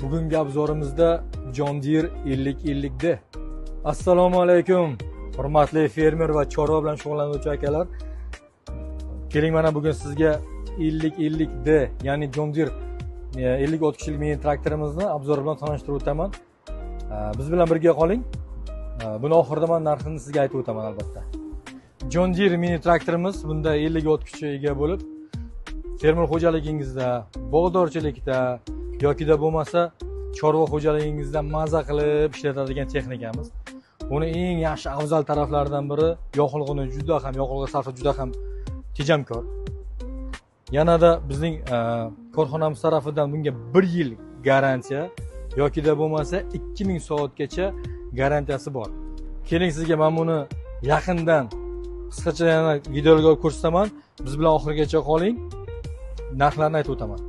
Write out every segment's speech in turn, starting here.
Bugungi obzorimizda John Deere 5050D. Assalomu alaykum, hurmatli fermer va chorva bilan shug'ullanuvchi akalar. Keling, mana bugun sizga 5050D, ya'ni John Deere 50-30 kishilik mini traktorimizni obzor bilan tanishtirib o'taman. Biz bilan birga qoling. Buni oxirida men narxini sizga aytib o'taman albatta. John Deere mini traktorimiz bunda 50-30 kishiga ega bo'lib, fermer xo'jaligingizda, bog'dorchilikda yoki bo'lmasa chorva xo'jaligingizda maza qilib ishlatadigan texnikamiz. Buni eng yaxshi afzal taraflaridan biri yoqilg'ini yoqilg'i sarfi juda ham tejamkor. Yanada bizning korxonamiz tarafidan bunga 1 yil garantiya yoki bo'lmasa 2000 soatgacha garantiyasi bor. Keling, sizga men buni yaqindan qisqacha yana videoga ko'rsataman. Biz bilan oxirigacha qoling. Narxlarni aytib o'taman.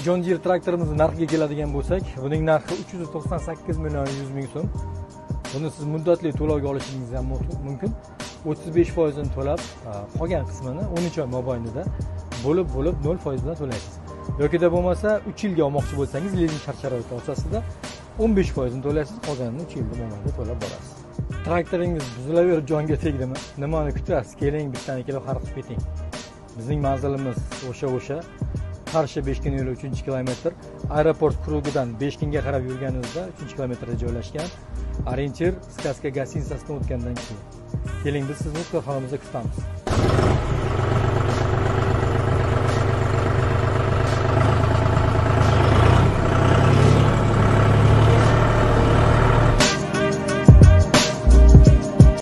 John Deere traktorimizni narxiga keladigan bo'lsak, buning narxi 398 million 100 ming so'm. Buni siz muddatli to'lovga olishingiz ham mumkin. 35% ni to'lab, qolgan qismini 13 oy mobaynida bo'lib 0% bilan to'laysiz. Yoki bo'lmasa 3 yilga olmoqchi bo'lsangiz, lizing shart-sharoiti asosida 15% ni to'laysiz, qolganini 3 yil mobaynida to'lab borasiz. Traktoringiz buzilaverib jonga tegdimi? Nimani kutasiz? Keling, bittadan ikkala farq qilib keting. Bizning manzilimiz o'sha Qarshi Beshkin yo'li 3-kilometr, aeroport krugidan Beshkinga qarab yurganingizda 3-kilometrda joylashgan. Orientir Skaska gostinitsasidan o'tgandan keyin. Keling, biz sizni korxonamizda kutamiz.